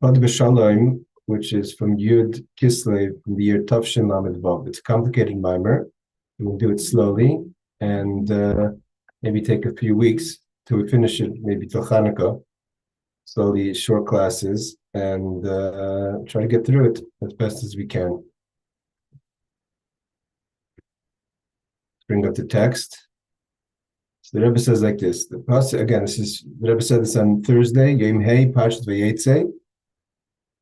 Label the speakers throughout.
Speaker 1: Padah Besholom, which is from Yud Kislev from the year Tavshin Lamed Vav. It's a complicated Maamar. We'll do it slowly and maybe take a few weeks to finish it, maybe till Hanukkah. Slowly, short classes, and try to get through it as best as we can. Bring up the text. So the Rebbe says like this. The Rebbe said this on Thursday, Yom Hey, Parshat Vayetze,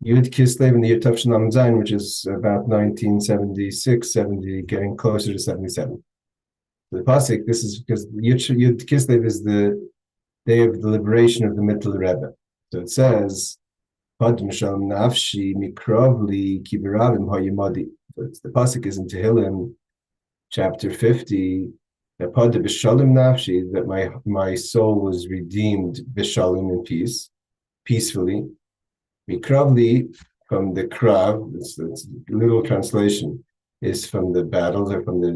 Speaker 1: Yud Kislev in the year Tavshin Lamed Zayin, which is about 1976, 70, getting closer to 77. The pasuk, this is because Yud Kislev is the day of the liberation of the Mittel Rebbe. So it says, Padah Besholom nafshi mikrovli kibiravim hayimadi. The pasuk is in Tehillim, chapter 50. That Padah Besholom nafshi, that my soul was redeemed Besholom in peace, peacefully. Mikrovli, from the krav, it's literal translation, is from the battles or from the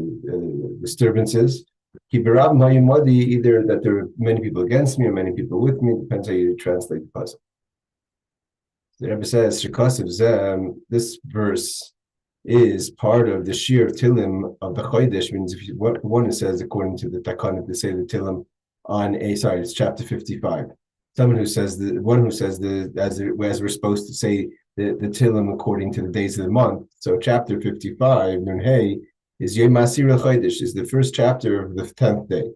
Speaker 1: disturbances. Kibiravim hayimadi, either that there are many people against me or many people with me, depends how you translate the pasuk. The Rebbe says, this verse is part of the Shir of Tillim of the Chodesh. Means if one says, according to the Takanah, to say the Tillim on it's chapter 55. One who says as we're supposed to say the Tillim according to the days of the month. So chapter 55, Nun Hey, is Yom Asir Chodesh, is the first chapter of the 10th day.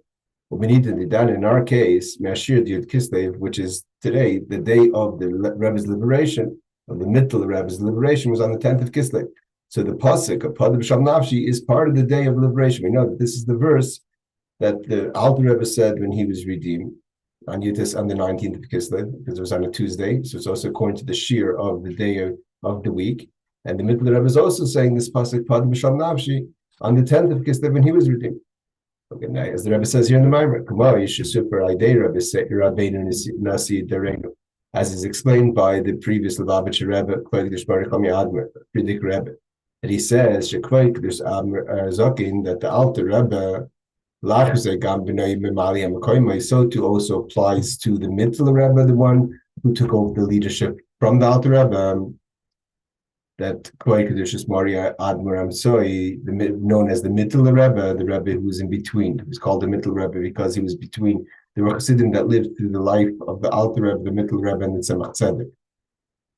Speaker 1: What we need to be done in our case, Mashir Yud Kislev, which is today, the day of the Rebbe's liberation, of the Mittel Rebbe's liberation, was on the 10th of Kislev. So the pasuk of Padah Besholom nafshi is part of the day of liberation. We know that this is the verse that the Alter Rebbe said when he was redeemed on the 19th of Kislev, because it was on a Tuesday. So it's also according to the Shir of the day of the week. And the Mittel Rebbe is also saying this pasuk Padah Besholom nafshi on the 10th of Kislev when he was redeemed. Okay, now, as the Rebbe says here in the Maamar, as is explained by the previous Lubavitcher Rebbe, Friedrich Rebbe, that he says that the Alter Rebbe so too also applies to the Mittel Rebbe, the one who took over the leadership from the Alter Rebbe. That known as the Mittel Rebbe, the Rebbe who was in between. He was called the Mittel Rebbe because he was between the Chassidim that lived through the life of the Alter Rebbe, the Mittel Rebbe, and the Tzemach Tzedek.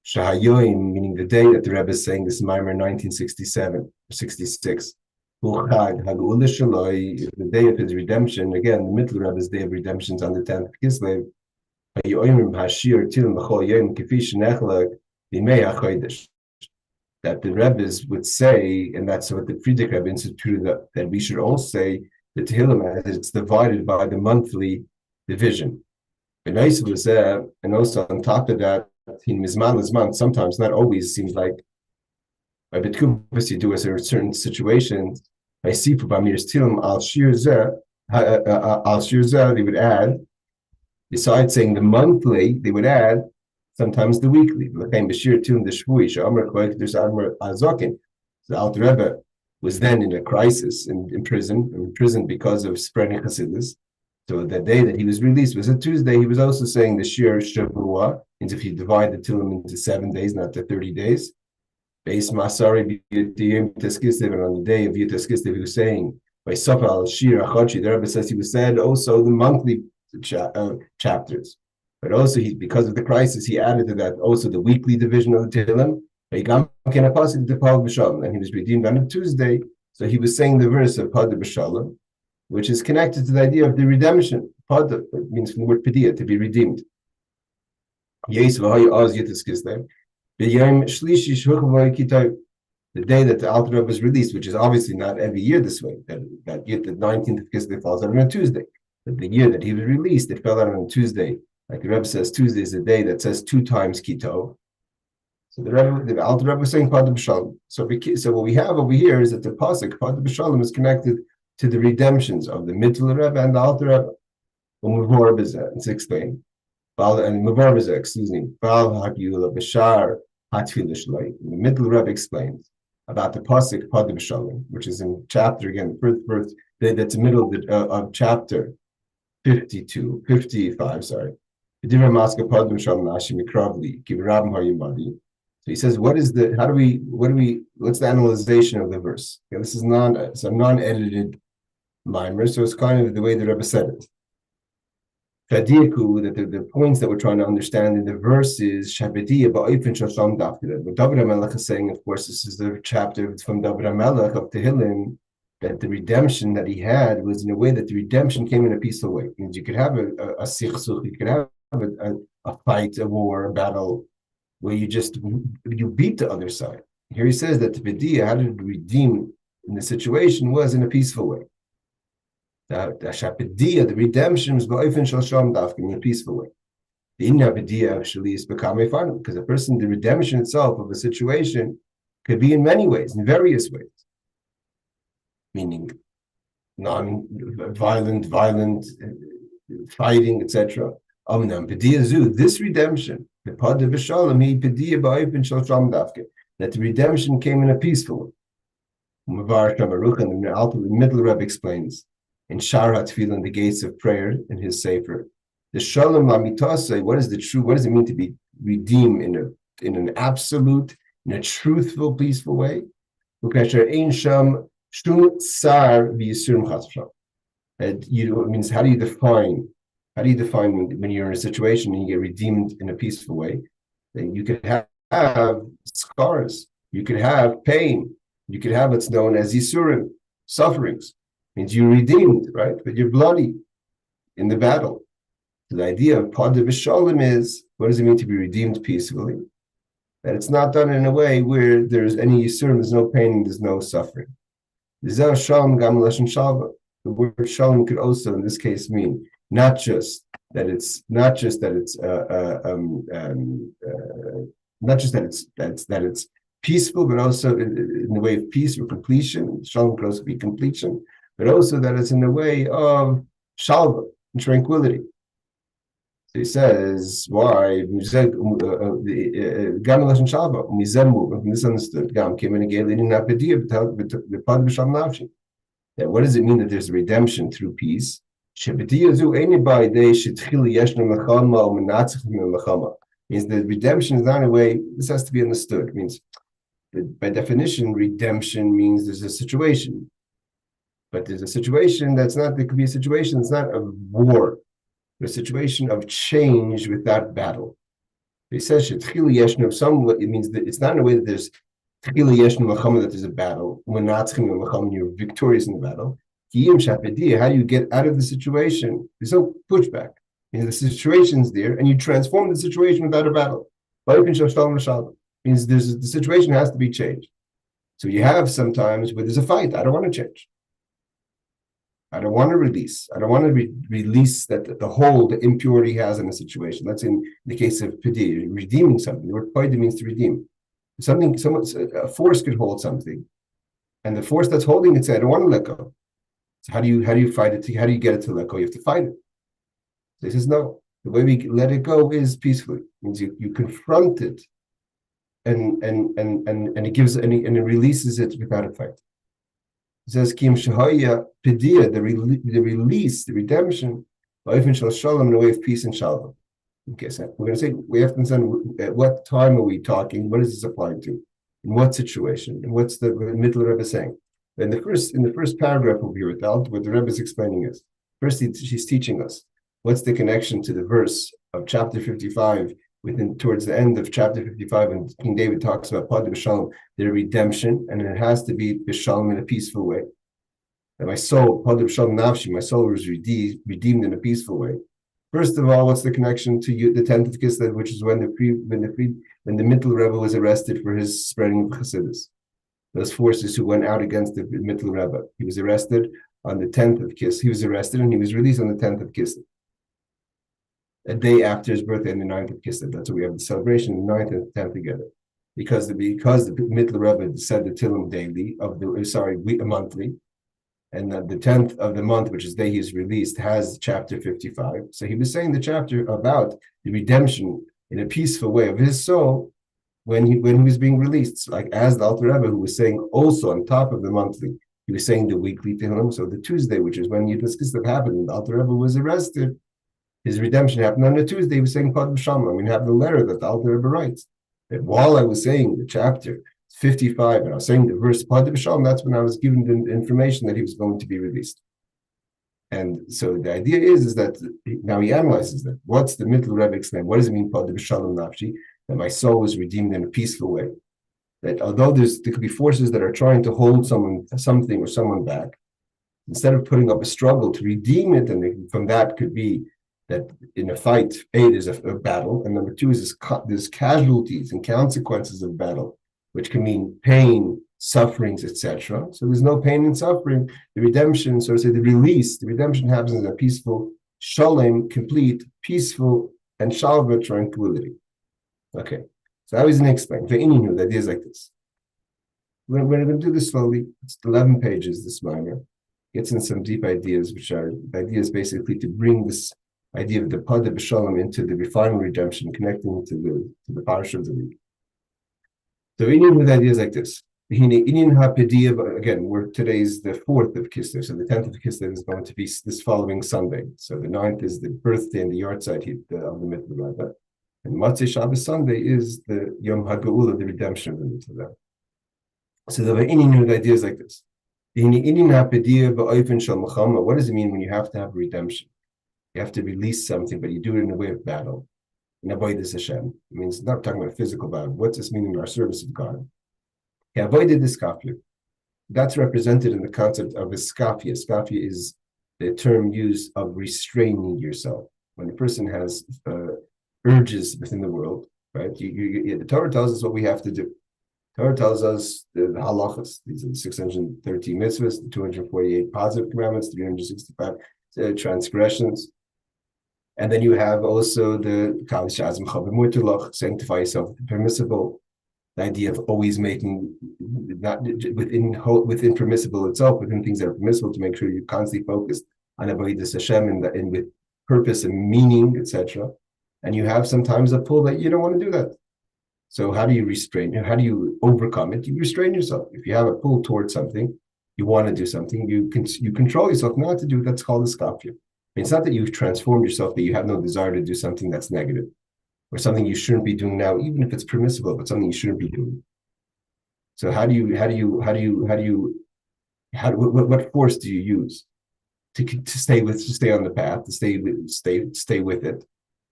Speaker 1: Shahayoim, meaning the day that the Rebbe is saying this Maamar in 1967 or 66. The day of his redemption. Again, the Mittel Rebbe's day of redemption is on the 10th of Kislev. That the Rebbes would say, and that's what the Friedrich Rebbe instituted, that we should all say the Tehillim as it's divided by the monthly division. And also on top of that, in Mizman, sometimes, not always, seems like by Betkupas you do as a certain situations, by Sifu Bamir's Tillim al Shir Zeh, they would add, besides saying the monthly, they would add sometimes the weekly. The Alter Rebbe was then in a crisis, in prison because of spreading Hasidus. So the day that he was released was a Tuesday. He was also saying the Shir Shavua, means if you divide the Tillim into 7 days, not the 30 days. Beis Masari and on the day of Yud Kislev, he was saying by Safa al Shir Achachi, the Rebbe says he was said also the monthly chapters. But also, because of the crisis, he added to that also the weekly division of the Tehillim. And he was redeemed on a Tuesday. So he was saying the verse of Padah Besholom, which is connected to the idea of the redemption. Padah means from the word Padia, to be redeemed. The day that the Alter Rebbe was released, which is obviously not every year this way, that the 19th of Kislev falls out on a Tuesday. But the year that he was released, it fell out on a Tuesday. Like the Rebbe says, Tuesday is the day that says 2 times Kitov. So the Alter Rebbe was saying Padah Besholom. So what we have over here is that the pasuk Padah Besholom is connected to the redemptions of the Mittel Rebbe and the Alter Rebbe. It's explained. And Maamar Padah, excuse me. The Mittel Rebbe explains about the pasuk Padah Besholom, which is in chapter again, first that's the middle of chapter 55. Sorry. So he says, what's the analyzation of the verse? Okay, it's a non-edited Maamar, so it's kind of the way the Rebbe said it. That the points that we're trying to understand in the verse is what David HaMelech is saying. Of course, this is the chapter from David HaMelech of Tehillim, that the redemption that he had was in a way that the redemption came in a peaceful way. It means you could have a sichsuch, you could have a fight, a war, a battle, where you beat the other side. Here he says that the B'diya, how to redeem in the situation, was in a peaceful way. The redemption is in a peaceful way. The inner B'diya actually is become a final, because the redemption itself of a situation could be in many ways, in various ways, meaning non-violent, violent, fighting, etc. This redemption, the Padah Besholom, that the redemption came in a peaceful way. And the middle Rebbe explains in Shar HaTefillah, the gates of prayer, in his Sefer, the Shalom Lamitase, what does it mean to be redeemed in an absolute, in a truthful, peaceful way? It means, how do you define when you're in a situation and you get redeemed in a peaceful way? That you could have scars, you could have pain, you could have what's known as yisurim, sufferings. It means you're redeemed, right? But you're bloody in the battle. So the idea of Padah Besholom is, what does it mean to be redeemed peacefully? That it's not done in a way where there's any yisurim, there's no pain, there's no suffering. The word shalom could also, in this case, mean not just that it's peaceful, but also in the way of peace or completion. Shalom could also be completion, but also that it's in the way of shalva and tranquility. So he says, why? Misunderstood. That what does it mean that there's redemption through peace? Means that redemption is not a way, this has to be understood. It means that by definition, redemption means there's a situation. But there's a situation there could be a situation that's not a war, but a situation of change without battle. He says, it means that it's not in a way that there's that there's a battle. You're victorious in the battle. How do you get out of the situation? There's no pushback. The situation's there, and you transform the situation without a battle. Means the situation has to be changed. So you have sometimes where there's a fight. I don't want to change. I don't want to release. I don't want to release the hold the impurity has in a situation. That's in the case of Padah, redeeming something. The word Padah means to redeem. A force could hold something, and the force that's holding it says, I don't want to let go. So how do you fight it? How do you get it to let go? You have to fight it. So he says, no. The way we let it go is peacefully. It means you confront it, and it gives and it releases it without a fight. It says, Kim Shahaya Padah, the release, the redemption, Shalom, in a way of peace and shalom. Okay, so we're going to say, we have to understand at what time are we talking, what is this applying to, in what situation, and what's the middle Rebbe saying. In the first paragraph over here, what the Rebbe is explaining is, first she's teaching us what's the connection to the verse of chapter 55, towards the end of chapter 55, when King David talks about Padah Besholom, their redemption, and it has to be Besholom in a peaceful way. And my soul, Padah Besholom Nafshi, my soul was redeemed in a peaceful way. First of all, what's the connection to the 10th of Kislev, which is when the Mittel Rebbe was arrested for his spreading of Chassidus. Those forces who went out against the Mittel Rebbe. He was arrested on the 10th of Kislev. He was arrested and he was released on the 10th of Kislev. A day after his birthday on the 9th of Kislev. That's why we have the celebration, the 9th and the 10th together. Because the Mittel Rebbe said the Tillim daily, monthly. And the 10th of the month, which is the day he is released, has chapter 55. So he was saying the chapter about the redemption in a peaceful way of his soul when he was being released. Like as the Alter Rebbe, who was saying also on top of the monthly, he was saying the weekly Tehillim. So the Tuesday, which is when Yidus Kislev happened, and the Alter Rebbe was arrested, his redemption happened on a Tuesday. He was saying Padah Besholom. We have the letter that the Alter Rebbe writes. That while I was saying the chapter 55 and I was saying the verse Padah Besholom, that's when I was given the information that he was going to be released. And so the idea is that now he analyzes that. What's the Mittel Rebbe explain? What does it mean Padah Besholom Nafshi? That my soul was redeemed in a peaceful way. That although there could be forces that are trying to hold something or someone back, instead of putting up a struggle to redeem it, and from that could be that in a fight, there's a battle, and number two is there's casualties and consequences of battle, which can mean pain, sufferings, etc. So there's no pain and suffering. The redemption, so to say, the redemption happens in a peaceful, Shalom, complete, peaceful, and Shalva tranquility. Okay, so I was going to explain. For any new, the idea is like this. We're going to do this slowly. It's 11 pages, this Maamar. Gets in some deep ideas, which are ideas basically to bring this idea of the Padah Besholom into the final redemption, connecting to the parsha of the week. So we need with ideas like this. Again, today's the 4th of Kislev, so the 10th of Kislev is going to be this following Sunday. So the 9th is the birthday and the yahrzeit of the Mittel Rebbe. And Motzei Shabbos Sunday is the Yom HaGeula, the redemption of the Mittel Rebbe. So there are any new ideas like this. What does it mean when you have to have redemption? You have to release something, but you do it in a way of battle. And avoid this Hashem. It means not talking about physical battle. What's this mean in our service of God? Avoided this skafia. That's represented in the concept of a skafia. Skafia is the term used of restraining yourself. When a person has urges within the world, right? The Torah tells us what we have to do. The Torah tells us the halachas. These are the 613 mitzvahs, the 248 positive commandments, 365 transgressions. And then you have also the sanctify yourself, permissible, the idea of always making, not within permissible itself, within things that are permissible, to make sure you're constantly focused on avodas Hashem and with purpose and meaning, etc. And you have sometimes a pull that you don't want to do that. So how do you restrain? How do you overcome it? You restrain yourself. If you have a pull towards something, you want to do something, you control yourself not to do it. That's called a skafia. It's not that you've transformed yourself, that you have no desire to do something that's negative or something you shouldn't be doing now, even if it's permissible, but something you shouldn't be doing. So what force do you use to stay on the path, to stay with it?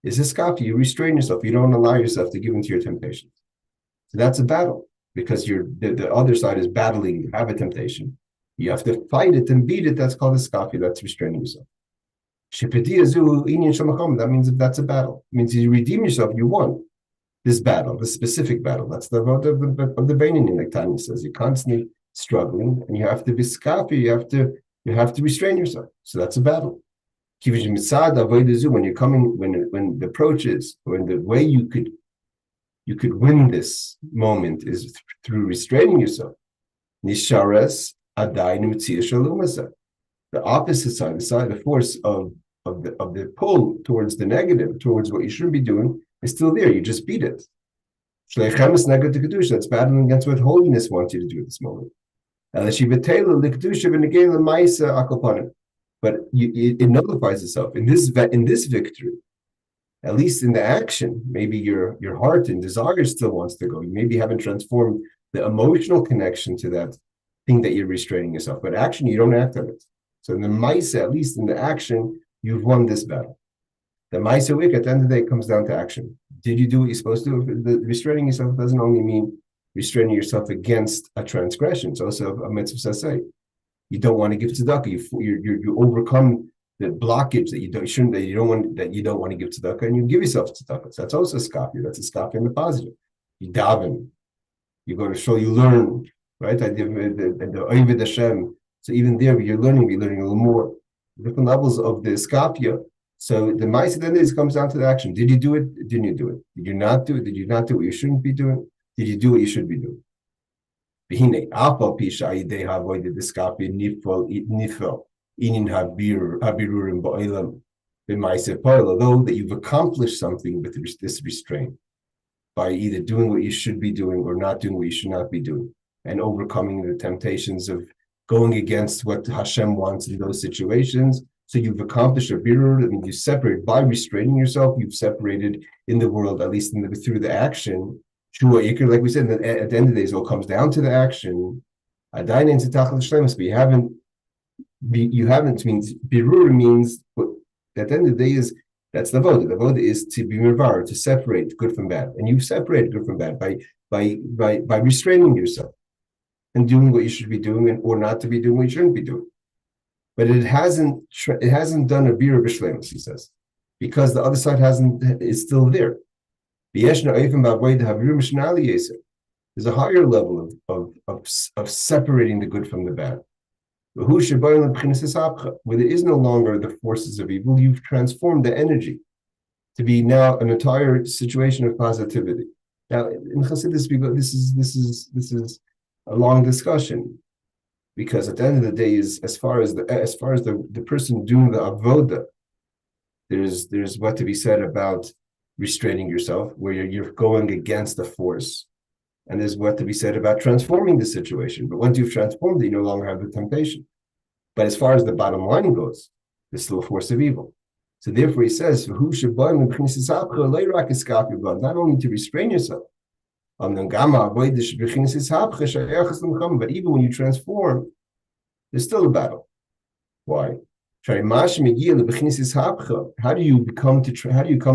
Speaker 1: Is this skafia? You restrain yourself. You don't allow yourself to give into your temptations. So that's a battle, because the other side is battling. You have a temptation. You have to fight it and beat it. That's called a skafia. That's restraining yourself. That means if that's a battle. It means you redeem yourself, you won this battle, this specific battle. That's the vote of the Beinanim, like Tanya says. You're constantly struggling, and you have to be skafia. You have to restrain yourself. So that's a battle. When you're coming, when the approach is, when the way you could win this moment is through restraining yourself. Nishares adayin mitzia shalom. The opposite side, the force of the pull towards the negative, towards what you shouldn't be doing, is still there. You just beat it. That's battling against what holiness wants you to do at this moment. But it nullifies itself in this victory. At least in the action, maybe your heart and desire still wants to go. You maybe haven't transformed the emotional connection to that thing that you're restraining yourself. But action, you don't act on it. So in the Maisa, at least in the action, you've won this battle. The Maisa week, at the end of the day, comes down to action. Did you do what you're supposed to do? The restraining yourself doesn't only mean restraining yourself against a transgression. It's also a mitzvah saseh. You don't want to give tzedakah. You overcome the blockage that you don't want to give tzedakah, and you give yourself tzedakah. So that's also a skafia. That's a skafia in the positive. You daven. You go to shul. You learn, right? The Avodah Hashem. So even there, you're learning a little more, different levels of the skafia. So the ma'aseh then comes down to the action. Did you do it? Didn't you do it? Did you not do it? Did you not do what you shouldn't be doing? Did you do what you should be doing? Although that you've accomplished something with this restraint by either doing what you should be doing or not doing what you should not be doing, and overcoming the temptations of going against what Hashem wants in those situations, So you've accomplished a birur, and you separate by restraining yourself. You've separated in the world, at least through the action. Like we said, at the end of the day, it all comes down to the action. But you haven't means birur means at the end of the day is that's the Avodah. The Avodah is to be mirvar, to separate good from bad, and you've separated good from bad by restraining yourself and doing what you should be doing, or not to be doing what you shouldn't be doing. But it hasn't done a birur b'shleimus, he says, because the other side is still there. There's a higher level of separating the good from the bad. Where there is no longer the forces of evil, you've transformed the energy to be now an entire situation of positivity. Now, in Chassidus, this is a long discussion, because at the end of the day, is as far as the person doing the avodah, there's what to be said about restraining yourself, where you're going against the force, and there's what to be said about transforming the situation. But once you've transformed it, you no longer have the temptation. But as far as the bottom line goes, there's still a force of evil. So therefore, he says, not only to restrain yourself, but even when you transform, there's still a battle. Why? How do you come to a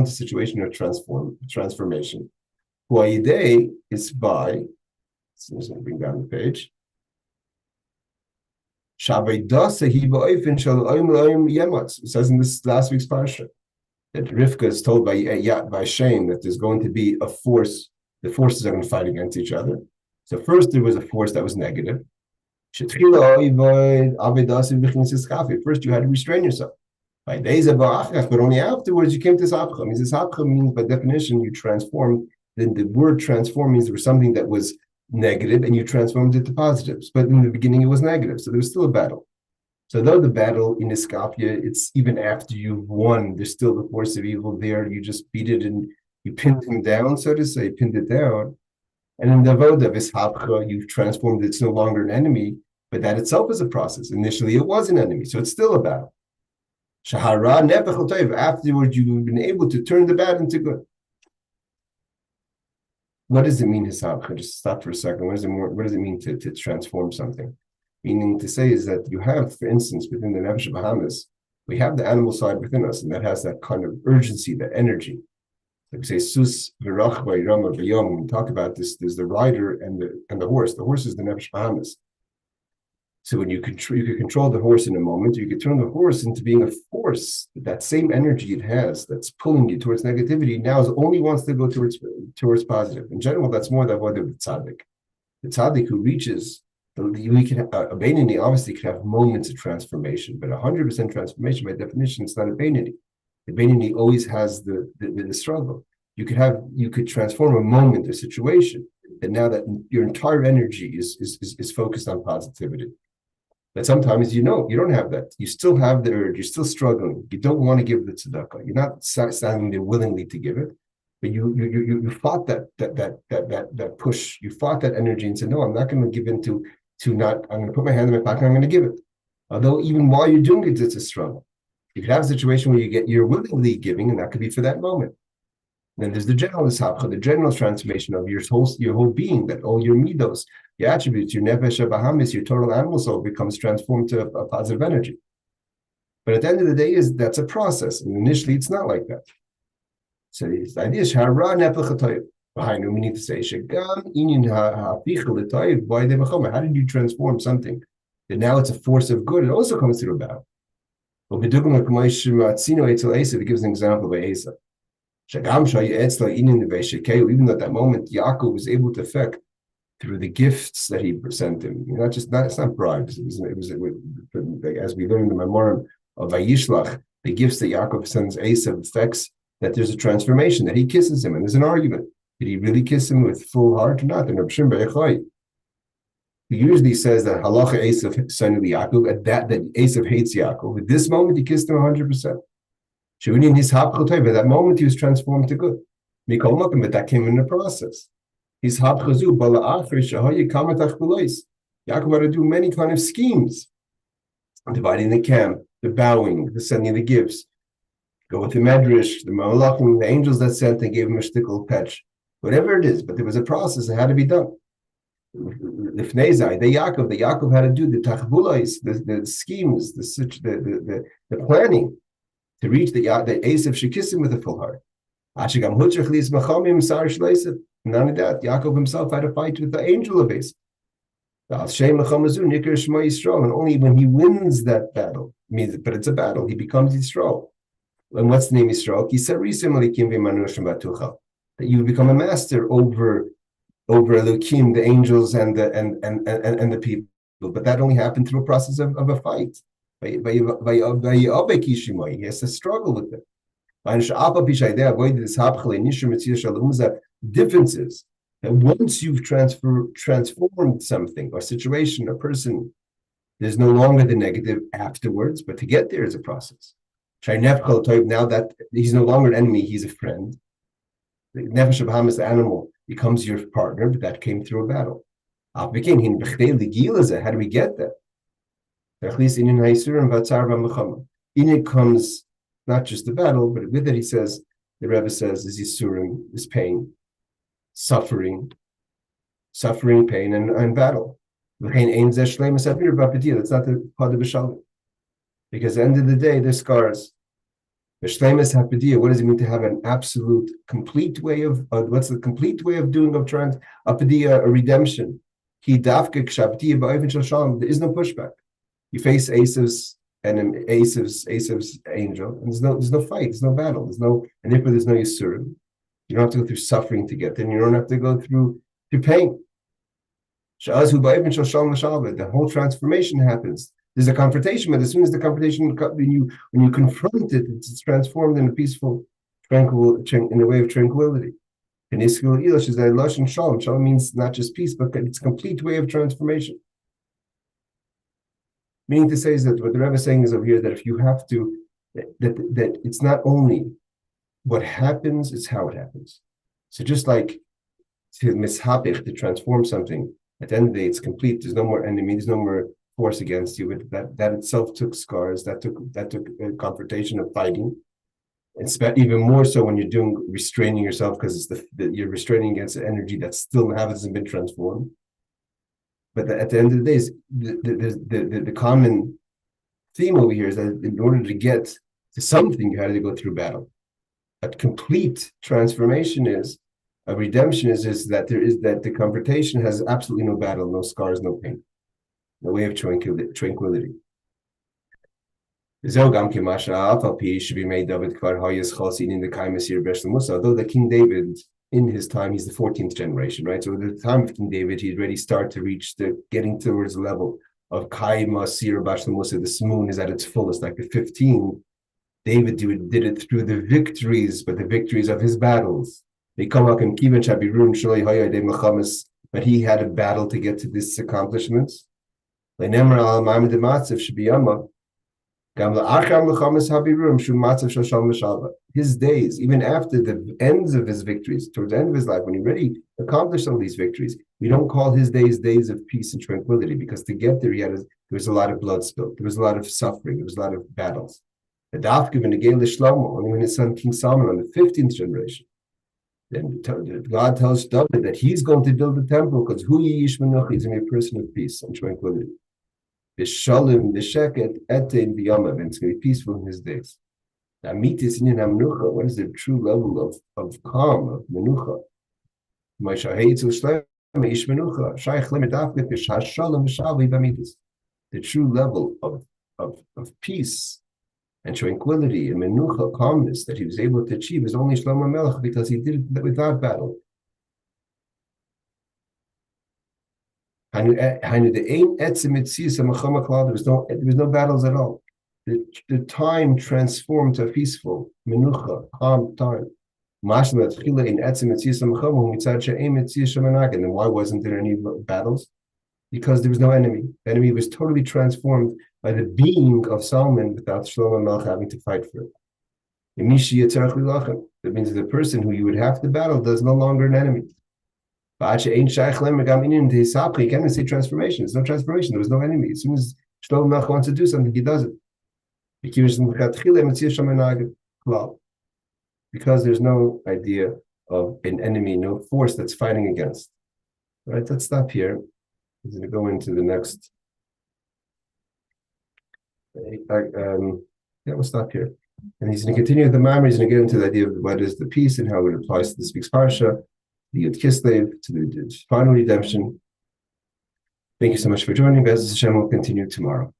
Speaker 1: situation of transformation? It's by, I'm just going to bring down the page. It says in this last week's parsha that Rivka is told by Shem that there's going to be a force. The forces are going to fight against each other. So first there was a force that was negative. First you had to restrain yourself. But only afterwards you came to Zapcha. Means by definition you transformed. Then the word transform means there was something that was negative and you transformed it to positives. But in the beginning it was negative, so there was still a battle. So though the battle in Iskapia, it's even after you've won, there's still the force of evil there. You just beat it and you pinned him down, so to say, pinned it down. And in the Avodah Vishapcha, you've transformed it. It's no longer an enemy, but that itself is a process. Initially it was an enemy, so it's still a battle. Shahara Nefech L'Tov. Afterwards, you've been able to turn the bad into good. What does it mean, Hisabcha? Just stop for a second. What does it mean to transform something? Meaning to say is that you have, for instance, within the Nefesh Bahamas, we have the animal side within us, and that has that kind of urgency, that energy. Like we say, Sus v'rach v'yirama v'yom. When we talk about this, there's the rider and the horse. The horse is the Nefesh Bahamas. So when you could control the horse in a moment, you could turn the horse into being a force. That same energy it has that's pulling you towards negativity now only wants to go towards positive. In general, that's more the avodah of the tzaddik. The tzaddik who reaches, a beinoni obviously could have moments of transformation, but 100% transformation by definition is not a beinoni. The beinoni always has the struggle. You could transform a moment, a situation, and now that your entire energy is focused on positivity. But sometimes you don't have that. You still have the urge. You're still struggling. You don't want to give the tzedakah. You're not standing there willingly to give it, but you fought that push. You fought that energy and said, "No, I'm not going to give in to not. I'm going to put my hand in my pocket. I'm going to give it." Although even while you're doing it, it's a struggle. You could have a situation where you're willingly giving, and that could be for that moment. Then there's the general hisabcha, the general transformation of your whole being, that all your midos, your attributes, your nefesh bahamis, your total animal soul becomes transformed to a positive energy. But at the end of the day, that's a process, and initially it's not like that. So the idea is hara nefesh we need to say how did you transform something that now it's a force of good? It also comes through a battle. It gives an example by Asa. Even though at that moment Yaakov was able to affect through the gifts that he sent him, it's not bribes. It was as we learned in the Maamar of Vayishlach, the gifts that Yaakov sends Esav affects that there's a transformation, that he kisses him, and there's an argument. Did he really kiss him with full heart or not? And he usually says that halacha Esav son of Yaakov, at that Esav hates Yaakov. At this moment, he kissed him 100%. At that moment, he was transformed to good. But that came in the process. Yaakov had to do many kind of schemes, dividing the camp, the bowing, the sending the gifts. Go with the medrash, the malachim, the angels that sent and gave him a shtickle patch, whatever it is. But there was a process that had to be done. The Yaakov had to do the tachbulais, the schemes, the planning to reach the Esav Shekissim with a full heart. Not only that, Yaakov himself had to fight with the angel of Esav. And only when he wins that battle, but it's a battle, he becomes Yisrael. And what's the name Yisrael? That you become a master over Elohim, the angels and the people. But that only happened through a process of a fight. He has to struggle with it. Differences that once you've transformed something or situation, a person, there's no longer the negative afterwards, but to get there is a process. Now that he's no longer an enemy, he's a friend. The Nefesh of Hamas, the animal, becomes your partner, but that came through a battle. How do we get that? In it comes not just the battle, but with it, the Rebbe says, is Yisurim, is pain, suffering, pain, and battle. That's not the Padah Besholom. Because at the end of the day, there's scars. What does it mean to have an absolute, complete way of, what's the complete way of doing of trans, a redemption? There is no pushback. You face Esav's angel, and there's no fight, there's no battle, there's no Yisurim. You don't have to go through suffering to get there, and you don't have to go through pain. The whole transformation happens. There's a confrontation, but as soon as the confrontation, when you confront it, it's transformed in a peaceful, tranquil, in a way of tranquility. And Shalom. Shalom means not just peace, but it's a complete way of transformation. Meaning to say is that what the Rebbe is saying is over here that if you have to, that it's not only what happens, it's how it happens. So just like to mishapich, to transform something, at the end of the day, it's complete. There's no more enemy. There's no more force against you. That itself took scars. That took a confrontation of fighting. It's even more so when you're restraining yourself, because it's you're restraining against the energy that still hasn't been transformed. But at the end of the day, the common theme over here is that in order to get to something, you had to go through battle. A complete transformation a redemption is that the confrontation has absolutely no battle, no scars, no pain, no way of tranquility. Although the King David, in his time, he's the 14th generation, right? So at the time of King David, he'd already started to reach getting towards the level of Kaima Sir Bashlam Musa. The moon is at its fullest, like the 15. David did it through the victories, but the victories of his battles. But he had a battle to get to these accomplishments. His days, even after the ends of his victories, towards the end of his life, when he already accomplished all these victories, we don't call his days of peace and tranquility, because to get there, there was a lot of blood spilled, there was a lot of suffering, there was a lot of battles. The Dafka when Shlomo, only when his son King Solomon on the 15th generation, then God tells David that he's going to build the temple, because who yish menucha, he's going to be a person of peace and tranquility. Bishalom, b'sheket, etein b'yamav, and it's going to be peaceful in his days. What is the true level of calm, of menucha? The true level of peace and tranquility and menucha, calmness, that he was able to achieve is only Shlomo Melech, because he did it without battle. There was no battles at all. The time transformed to a peaceful menucha, calm time. And then why wasn't there any battles? Because there was no enemy. The enemy was totally transformed by the being of Solomon without Shlomo Melech having to fight for it. That means the person who you would have to battle is no longer an enemy. You can't even say transformation. There's no transformation. There was no enemy. As soon as Shlomo Melech wants to do something, he does it. Because there's no idea of an enemy, no force that's fighting against. Right, let's stop here. He's going to go into the next. We'll stop here. And he's going to continue the Maamar. He's going to get into the idea of what is the peace and how it applies to this week's parsha, the Yud Kislev, to the final redemption. Thank you so much for joining. As Hashem will continue tomorrow.